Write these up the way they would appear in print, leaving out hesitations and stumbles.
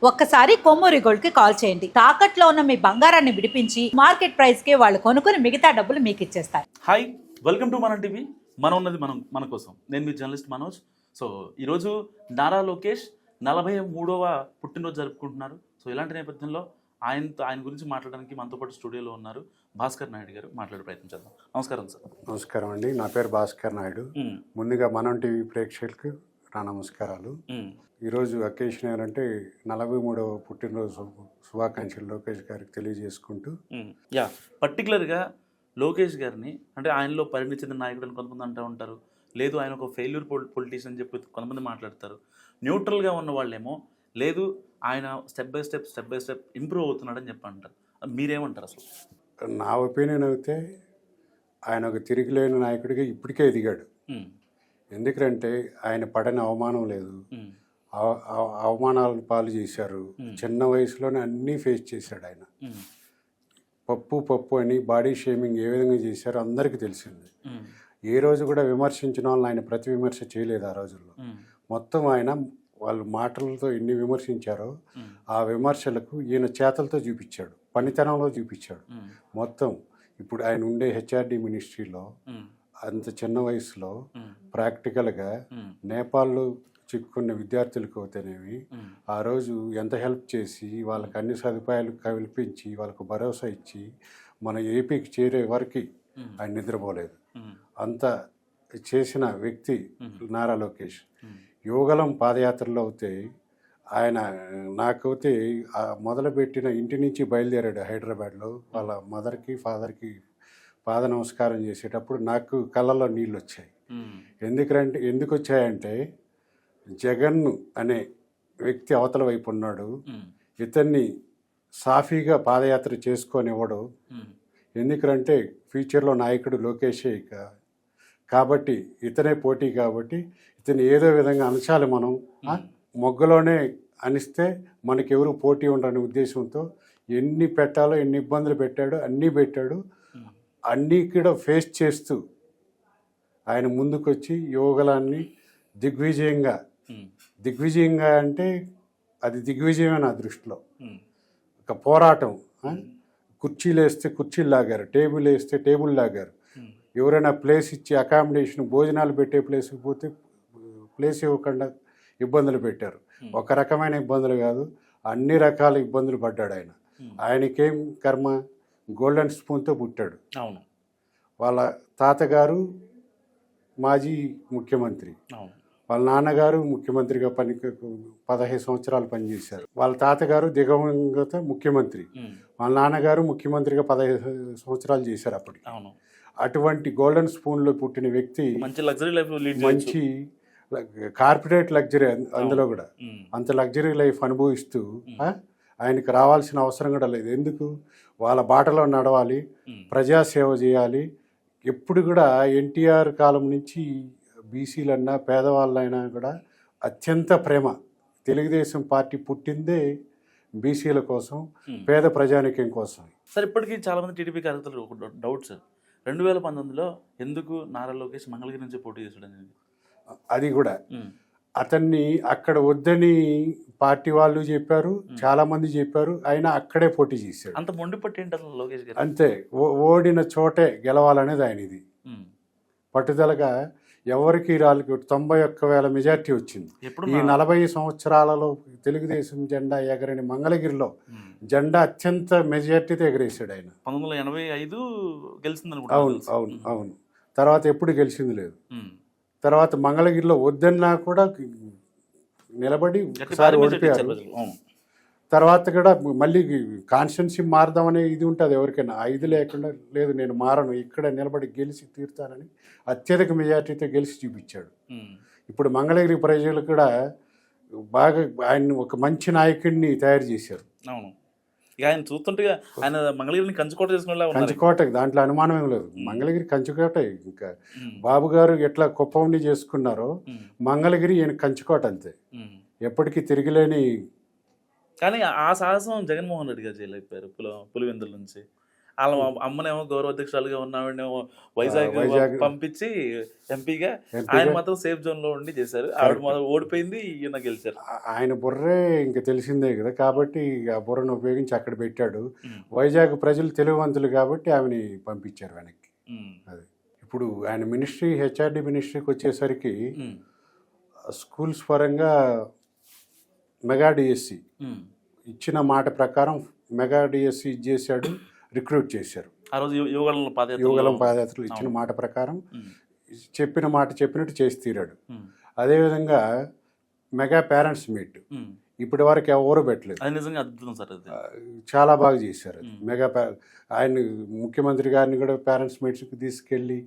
ఒక్కసారి కొమ్మూరి గోల్డ్ కి కాల్ చేయండి. తాకట్లో ఉన్న మీ బంగారాన్ని విడిపించి మార్కెట్ ప్రైస్ కి వాళ్ళు కొనుక్కుని మిగతా డబ్బులు మీకు ఇచ్చేస్తారు. హాయ్, వెల్కమ్ టు మన టీవీ. మనం ఉన్నది మన కోసం. నేను మీ జర్నలిస్ట్ మనోజ్. సో ఈరోజు నారా లోకేష్ 43వ పుట్టినరోజు జరుపుకుంటున్నారు. సో ఇలాంటి నేపథ్యంలో ఆయన గురించి మాట్లాడడానికి మనతో పాటు స్టూడియోలో ఉన్నారు భాస్కర్ నాయుడు గారు. మాట్లాడే ప్రయత్నం చేద్దాం. నమస్కారం సార్. నమస్కారం అండి, నా పేరు భాస్కర్ నాయుడు. ముందుగా మనం టీవీ ప్రేక్షకులకు నా నమస్కారాలు. ఈరోజు అకేషన్ ఏంటంటే 43వ పుట్టినరోజు శుభాకాంక్షలు లోకేష్ గారికి తెలియజేసుకుంటూ పర్టికులర్గా లోకేష్ గారిని అంటే ఆయనలో పరిణితి చెందిన నాయకుడు అని కొంతమంది అంటూ ఉంటారు, లేదు ఆయన ఒక ఫెయిల్యూర్ పొలిటీషియన్ అని చెప్పి కొంతమంది మాట్లాడతారు. న్యూట్రల్గా ఉన్న వాళ్ళేమో లేదు ఆయన స్టెప్ బై స్టెప్ ఇంప్రూవ్ అవుతున్నాడని చెప్పి అంటారు. మీరేమంటారు అసలు? నా ఒపీనియన్ అయితే ఆయన ఒక తిరిగిలేని నాయకుడిగా ఇప్పటికే ఎదిగాడు. ఎందుకంటే ఆయన పడని అవమానం లేదు, అవమానాలను పాలు చేశారు. చిన్న వయసులోనే అన్నీ ఫేస్ చేశాడు ఆయన. పప్పు అని బాడీ షేమింగ్ ఏ విధంగా చేశారో అందరికీ తెలిసింది. ఏ రోజు కూడా విమర్శించిన వాళ్ళని ఆయన ప్రతి విమర్శ చేయలేదు ఆ రోజుల్లో. మొత్తం ఆయన వాళ్ళు మాటలతో ఎన్ని విమర్శించారో ఆ విమర్శలకు ఈయన చేతలతో చూపించాడు, పనితనంలో చూపించాడు మొత్తం. ఇప్పుడు ఆయన ఉండే హెచ్ఆర్డి మినిస్ట్రీలో అంత చిన్న వయసులో ప్రాక్టికల్గా నేపాల్లో చిక్కుకున్న విద్యార్థులకు అవుతేనేవి ఆ రోజు ఎంత హెల్ప్ చేసి వాళ్ళకి అన్ని సదుపాయాలు కల్పించి వాళ్ళకు భరోసా ఇచ్చి మన ఏపీకి చేరే వరకు ఆయన నిద్రపోలేదు. అంత చేసిన వ్యక్తి నారా లోకేష్. యువగలం పాదయాత్రలో అయితే ఆయన నాకైతే మొదలుపెట్టిన ఇంటి నుంచి బయలుదేరాడు హైదరాబాద్లో. వాళ్ళ మదర్కి ఫాదర్కి పాద నమస్కారం చేసేటప్పుడు నాకు కళ్ళలో నీళ్ళు వచ్చాయి. ఎందుకు వచ్చాయంటే జగన్ అనే వ్యక్తి అవతల వైపు ఉన్నాడు, ఇతన్ని సాఫీగా పాదయాత్ర చేసుకొనివ్వడు. ఎందుకంటే ఫ్యూచర్లో నాయకుడు లోకేషే కాబట్టి ఇతనే పోటీ, కాబట్టి ఇతను ఏదో విధంగా అనచాలి. మనం మొగ్గలోనే అనిస్తే మనకెవరు పోటీ ఉండని ఉద్దేశంతో ఎన్ని పెట్టాలో ఎన్ని ఇబ్బందులు పెట్టాడో అన్నీ పెట్టాడు. అన్నీ కూడా ఫేస్ చేస్తూ ఆయన ముందుకొచ్చి యువగలాన్ని దిగ్విజయంగా అంటే అది దిగ్విజయమే నా దృష్టిలో. ఒక పోరాటం. కుర్చీలు వేస్తే కుర్చీలు లాగారు, టేబుల్ వేస్తే టేబుల్ లాగారు. ఎవరైనా ప్లేస్ ఇచ్చి అకామిడేషన్ భోజనాలు పెట్టే ప్లేస్కి పోతే ప్లేస్ ఇవ్వకుండా ఇబ్బందులు పెట్టారు. ఒక రకమైన ఇబ్బందులు కాదు, అన్ని రకాల ఇబ్బందులు పడ్డాడు ఆయన. ఆయనకేం కర్మ, గోల్డెన్ స్పూన్తో పుట్టాడు. అవును. వాళ్ళ తాతగారు మాజీ ముఖ్యమంత్రి, వాళ్ళ నాన్నగారు ముఖ్యమంత్రిగా 15 సంవత్సరాలు పనిచేశారు. వాళ్ళ తాతగారు దివంగత ముఖ్యమంత్రి, వాళ్ళ నాన్నగారు ముఖ్యమంత్రిగా 15 సంవత్సరాలు చేశారు అప్పటికి. అటువంటి గోల్డెన్ స్పూన్లో పుట్టిన వ్యక్తి మంచి లగ్జరీ లైఫ్, మంచి కార్పొరేట్ లగ్జరీ, అందులో కూడా అంత లగ్జరీ లైఫ్ అనుభవిస్తూ ఆయనకు రావాల్సిన అవసరం కూడా లేదు. ఎందుకు? వాళ్ళ బాటలో నడవాలి, ప్రజాసేవ చేయాలి. ఎప్పుడు కూడా ఎన్టీఆర్ కాలం నుంచి బీసీలన్నా పేదవాళ్ళైనా కూడా అత్యంత ప్రేమ. తెలుగుదేశం పార్టీ పుట్టిందే బీసీల కోసం, పేద ప్రజానికం కోసం. సార్, ఇప్పటికీ చాలామంది టీడీపీ కార్యకర్తలు ఒక డౌట్ సార్, 2019లో ఎందుకు నారా లోకేష్ మంగళగిరి నుంచి పోటీ చేశాడు అనేది. అది కూడా అతన్ని అక్కడ వద్దని పార్టీ వాళ్ళు చెప్పారు, చాలా మంది చెప్పారు. ఆయన అక్కడే పోటీ చేశాడు. అంత మొండి పట్టి ఏంటి అసలు లోకేష్ గారు? అంతే, ఓడిన చోటే గెలవాలనేది ఆయన ఇది. పట్టుదలగా ఎవరికి రాలికి 91,000 మెజార్టీ వచ్చింది. ఈ 40 సంవత్సరాలలో తెలుగుదేశం జెండా ఎగరని మంగళగిరిలో జెండా అత్యంత మెజార్టీతో ఎగరేసాడు ఆయన. 1985 గెలిచింది. అవును. తర్వాత ఎప్పుడు గెలిచింది లేదు. తర్వాత మంగళగిరిలో వద్దన్నా కూడా నిలబడి ఒకసారి ఓడిపోయారు. తర్వాత కూడా మళ్ళీ కాన్స్టిట్యున్సీ మారదామనే ఇది ఉంటుంది ఎవరికైనా. ఇది లేకుండా లేదు నేను మారను, ఇక్కడ నిలబడి గెలిచి తీరుతానని అత్యధిక మెజార్టీతో గెలిచి చూపించాడు. ఇప్పుడు మంగళగిరి ప్రజలు కూడా బాగా ఆయన ఒక మంచి నాయకుడిని తయారు చేశారు. అవును. ఇక ఆయన చూస్తుంటే ఆయన మంగళగిరిని కంచుకోట చేసుకునే కంచుకోట, దాంట్లో అనుమానం ఏం లేదు. మంగళగిరి కంచుకోట. ఇంకా బాబు గారు ఎట్లా కుప్పంని చేసుకున్నారో మంగళగిరి ఈయన కంచుకోట అంతే, ఎప్పటికీ తిరిగిలేని. కానీ ఆ సాహసం జగన్మోహన్ రెడ్డి గారు చేయలేకపోయారు పులివెందుల నుంచి. వాళ్ళ అమ్మనేమో గౌరవ అధ్యక్షురాలుగా ఉన్నామేమో వైజాగ్ వైజాగ్ పంపించి ఎంపీగా, ఎంపీగా ఆయన మాత్రం సేఫ్ జోన్ లో ఉండి చేశారు. ఆవిడ మొదలు ఓడిపోయింది, ఈయన గెలిచారు. ఆయన బుర్రే ఇంకా తెలిసిందే కదా, కాబట్టి ఆ బుర్రను ఉపయోగించి అక్కడ పెట్టాడు. వైజాగ్ ప్రజలు తెలివివంతులు కాబట్టి ఆమెని పంపించారు వెనక్కి. అది ఇప్పుడు ఆయన మినిస్ట్రీ, హెచ్ఆర్డి మినిస్ట్రీకి వచ్చేసరికి స్కూల్స్ పరంగా మెగా డిఎస్సి ఇచ్చిన మాట ప్రకారం మెగా డిఎస్సి ఇచ్చేసాడు, రిక్రూట్ చేశారు. ఆ రోజు యువగలం పాదయాత్రలు ఇచ్చిన మాట ప్రకారం చెప్పిన మాట చెప్పినట్టు చేసి తీరాడు. అదేవిధంగా మెగా పేరెంట్స్ మీట్ ఇప్పటి వరకు ఎవరు పెట్టలేదు. అది నిజంగా అద్భుతం సార్. అది చాలా బాగా చేశారు. అది మెగా ఆయన ముఖ్యమంత్రి గారిని కూడా పేరెంట్స్ మీట్స్కి తీసుకెళ్ళి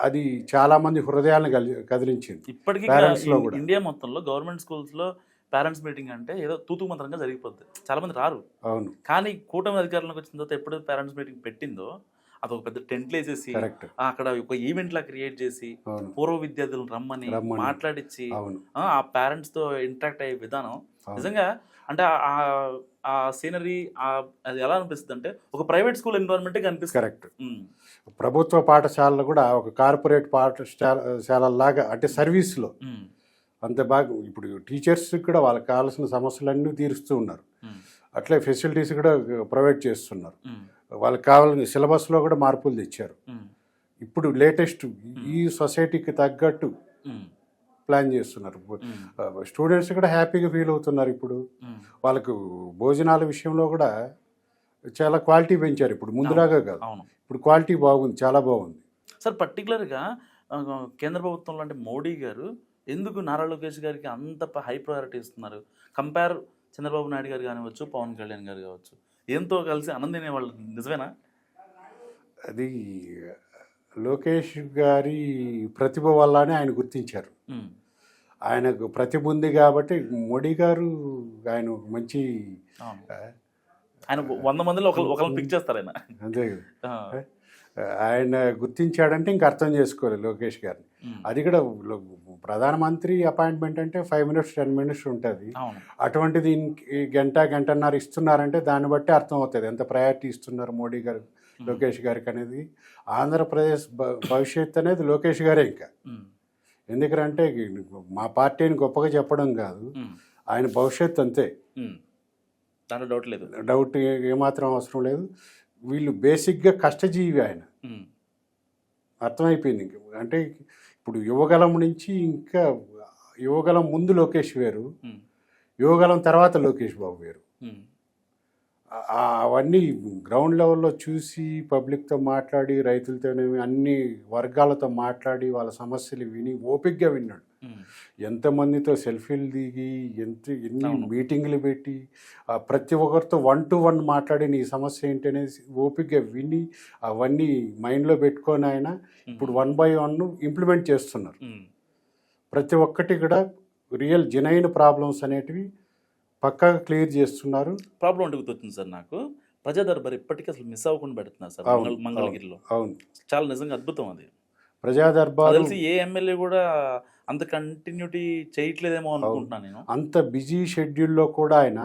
అది చాలా మంది హృదయాలను కదిలించింది. ఇప్పటికీ పేరెంట్స్ లో కూడా ఇండియా మొత్తంలో గవర్నమెంట్ స్కూల్స్ లో పేరెంట్స్ మీటింగ్ అంటే ఏదో తూతు మంత్రంగా జరిగిపోద్ది, చాలా మంది రారు. అవును, కానీ కూటమి అధికారంలోకి వచ్చిన తర్వాత ఎప్పుడు పేరెంట్స్ మీటింగ్ పెట్టిందో అదొక పెద్ద టెంట్లు వేసేసి అక్కడ ఒక ఈవెంట్ లా క్రియేట్ చేసి పూర్వ విద్యార్థులను రమ్మని మాట్లాడించి ఆ పేరెంట్స్ తో ఇంటరాక్ట్ అయ్యే విధానం నిజంగా అంటే ఆ సీనరీ అది ఎలా అనిపిస్తుంది అంటే ఒక ప్రైవేట్ స్కూల్ ఎన్విరాన్మెంట్ అనిపిస్తుంది. కరెక్ట్. ప్రభుత్వ పాఠశాలలు కూడా ఒక కార్పొరేట్ పాఠశాల లాగా అంటే సర్వీస్లో అంత బాగా ఇప్పుడు టీచర్స్ కూడా వాళ్ళకి కావాల్సిన సమస్యలన్నీ తీరుస్తూ ఉన్నారు. అట్లే ఫెసిలిటీస్ కూడా ప్రొవైడ్ చేస్తున్నారు. వాళ్ళకి కావాలని సిలబస్లో కూడా మార్పులు తెచ్చారు. ఇప్పుడు లేటెస్ట్ ఈ సొసైటీకి తగ్గట్టు ప్లాన్ చేస్తున్నారు. స్టూడెంట్స్ కూడా హ్యాపీగా ఫీల్ అవుతున్నారు. ఇప్పుడు వాళ్ళకు భోజనాల విషయంలో కూడా చాలా క్వాలిటీ పెంచారు. ఇప్పుడు ముందులాగా కాదు, ఇప్పుడు క్వాలిటీ బాగుంది, చాలా బాగుంది. సార్ పర్టికులర్గా కేంద్ర ప్రభుత్వంలో అంటే మోడీ గారు ఎందుకు నారా లోకేష్ గారికి అంత హై ప్రయారిటీ ఇస్తున్నారు? కంపేర్ చంద్రబాబు నాయుడు గారు కానివచ్చు, పవన్ కళ్యాణ్ గారు కావచ్చు, ఏంతో కలిసి ఆనందినే వాళ్ళు, నిజమేనా? అది లోకేష్ గారి ప్రతిభ వల్లనే ఆయన గుర్తించారు. ఆయనకు ప్రతిభ ఉంది కాబట్టి మోడీ గారు ఆయన మంచి ఆయన 100 మందిలో ఒకరిని పిక్ చేస్తారు ఆయన. అంతే కదా, ఆయన గుర్తించాడంటే ఇంక అర్థం చేసుకోవాలి లోకేష్ గారిని. అది కూడా ప్రధానమంత్రి అపాయింట్మెంట్ అంటే 5 minutes 10 minutes ఉంటుంది. అటువంటిది గంటన్నర ఇస్తున్నారంటే దాన్ని బట్టి అర్థం అవుతుంది ఎంత ప్రయారిటీ ఇస్తున్నారు మోడీ గారు లోకేష్ గారికి అనేది. ఆంధ్రప్రదేశ్ భవిష్యత్ అనేది లోకేష్ గారే. ఇంకా ఎందుకంటే మా పార్టీని గొప్పగా చెప్పడం కాదు, ఆయన భవిష్యత్తు అంతే, దాంట్లో డౌట్ లేదు, డౌట్ ఏమాత్రం అవసరం లేదు. వీళ్ళు బేసిక్గా కష్టజీవి ఆయన, అర్థమైపోయింది. అంటే ఇప్పుడు యువగలం నుంచి ఇంకా యువగలం ముందు లోకేష్ వేరు, యువగలం తర్వాత లోకేష్ బాబు వేరు. అవన్నీ గ్రౌండ్ లెవెల్లో చూసి పబ్లిక్తో మాట్లాడి రైతులతోనే అన్ని వర్గాలతో మాట్లాడి వాళ్ళ సమస్యలు విని ఓపికగా విన్నాడు. ఎంతమందితో సెల్ఫీలు దిగి ఎన్ని మీటింగ్లు పెట్టి ప్రతి ఒక్కరితో 1-to-1 మాట్లాడి నీ సమస్య ఏంటి అనేది ఓపికగా విని అవన్నీ మైండ్లో పెట్టుకొని ఆయన ఇప్పుడు 1 by 1 ఇంప్లిమెంట్ చేస్తున్నారు. ప్రతి ఒక్కటి కూడా రియల్ జెన్యూన్ ప్రాబ్లమ్స్ అనేటివి పక్కాగా క్లియర్ చేస్తున్నారు. ప్రాబ్లం అంటే గుర్తొచ్చింది సార్ నాకు, ప్రజా దర్బార్ ఇప్పటికీ అసలు మిస్ అవ్వకుండా పెడుతున్నారు సార్ మంగళగిరిలో. అవును, చాలా నిజంగా అద్భుతం అది. ప్రజా దర్బార్ తెలిసి ఏ ఎమ్మెల్యే కూడా అంత కంటిన్యూటీ చేయట్లేదేమో అనుకుంటున్నాను నేను. అంత బిజీ షెడ్యూల్లో కూడా ఆయన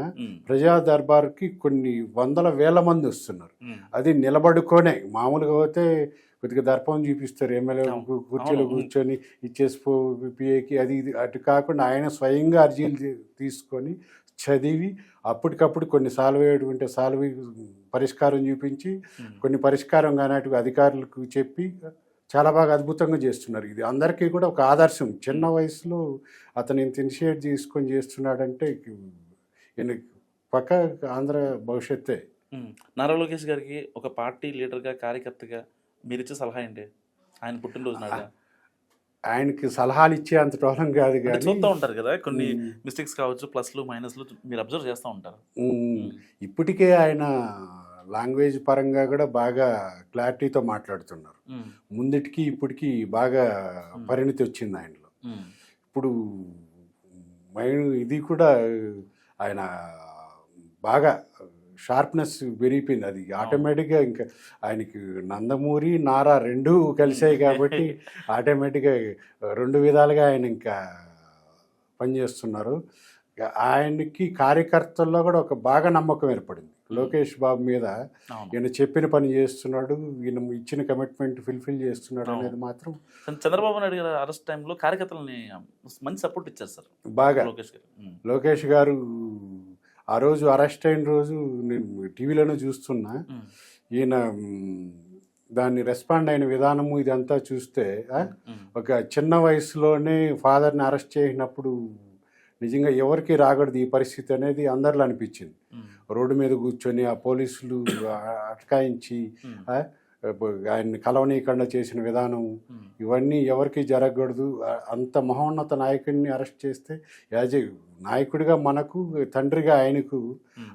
ప్రజా దర్బార్కి కొన్ని 100,000 మంది వస్తున్నారు. అది నిలబడుకోనే, మామూలుగా పోతే కొద్దిగా దర్పం చూపిస్తారు ఎమ్మెల్యే కుర్చీలో కూర్చొని ఇచ్చేసిపో పిఏకి అది ఇది, అటు కాకుండా ఆయన స్వయంగా అర్జీలు తీసుకొని చదివి అప్పటికప్పుడు కొన్ని సాల్వ్ పరిష్కారం చూపించి కొన్ని పరిష్కారం కానట్టు అధికారులకు చెప్పి చాలా బాగా అద్భుతంగా చేస్తున్నారు. ఇది అందరికీ కూడా ఒక ఆదర్శం. చిన్న వయసులో అతను ఇంత ఇనిషియేట్ తీసుకొని చేస్తున్నాడంటే పక్క ఆంధ్ర భవిష్యత్తే. నారా లోకేష్ గారికి ఒక పార్టీ లీడర్గా, కార్యకర్తగా మీరు ఇచ్చే సలహా ఏంటి? ఆయన పుట్టినరోజు నాడు ఆయనకి సలహాలు ఇచ్చే అంత టోలం కాదు, కానీ చూస్తూ ఉంటారు కదా కొన్ని మిస్టేక్స్ కావచ్చు, ప్లస్లు మైనస్లు మీరు అబ్జర్వ్ చేస్తూ ఉంటారు. ఇప్పటికే ఆయన లాంగ్వేజ్ పరంగా కూడా బాగా క్లారిటీతో మాట్లాడుతున్నారు. ముందుటికి ఇప్పటికి బాగా పరిణితి వచ్చింది ఆయనలో. ఇప్పుడు ఇది కూడా ఆయన బాగా షార్ప్నెస్ పెరిగిపోయింది. అది ఆటోమేటిక్గా ఇంకా ఆయనకి నందమూరి నారా రెండూ కలిసాయి కాబట్టి ఆటోమేటిక్గా 2 విధాలుగా ఆయన ఇంకా పనిచేస్తున్నారు. ఆయనకి కార్యకర్తల్లో కూడా ఒక బాగా నమ్మకం ఏర్పడింది లోకేష్ బాబు మీద అవును. ఈయన చెప్పిన పని చేస్తున్నాడు, ఈయన ఇచ్చిన కమిట్మెంట్ ఫుల్ఫిల్ చేస్తున్నాడు అవును. అనేది మాత్రం చంద్రబాబు నాయుడు గారు అరెస్ట్ టైంలో కార్యకర్తలని మంచి సపోర్ట్ ఇచ్చారు సార్ బాగా. లోకేష్ గారు. లోకేష్ గారు ఆ రోజు అరెస్ట్ అయిన రోజు నేను టీవీలోనే చూస్తున్నా, ఈయన దాన్ని రెస్పాండ్ అయిన విధానము ఇదంతా చూస్తే ఒక చిన్న వయసులోనే ఫాదర్ని అరెస్ట్ చేసినప్పుడు నిజంగా ఎవరికి రాకూడదు ఈ పరిస్థితి అనేది అందరిలో అనిపించింది. రోడ్డు మీద కూర్చొని ఆ పోలీసులు అటకాయించి ఆయన్ని కలవనీయకుండా చేసిన విధానం ఇవన్నీ ఎవరికి జరగకూడదు. అంత మహోన్నత నాయకుడిని అరెస్ట్ చేస్తే యాజ్ ఏ నాయకుడిగా మనకు, తండ్రిగా ఆయనకు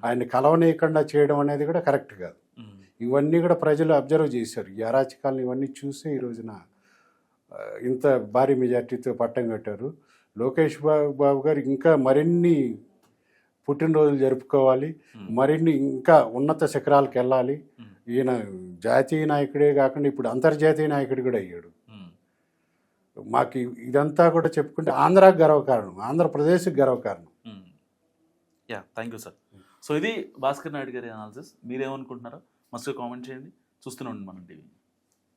ఆయన్ని కలవనీయకుండా చేయడం అనేది కూడా కరెక్ట్ కాదు. ఇవన్నీ కూడా ప్రజలు అబ్జర్వ్ చేశారు. ఈ అరాచకాలను ఇవన్నీ చూసే ఈ రోజున ఇంత భారీ మెజార్టీతో పట్టం కట్టారు. లోకేష్ బాబు గారు ఇంకా మరిన్ని పుట్టినరోజులు జరుపుకోవాలి, మరిన్ని ఇంకా ఉన్నత శిఖరాలకు వెళ్ళాలి. ఈయన జాతీయ నాయకుడే కాకుండా ఇప్పుడు అంతర్జాతీయ నాయకుడు కూడా అయ్యాడు. మాకు ఇదంతా కూడా చెప్పుకుంటే ఆంధ్రాకి గర్వకారణం, ఆంధ్రప్రదేశ్కి గర్వకారణం. Yeah, thank you sir. So ఇది భాస్కర్ నాయుడు గారి అనాలిసిస్. మీరేమనుకుంటున్నారో మస్తు కామెంట్ చేయండి. చూస్తూనే ఉండండి మనం టీవీ.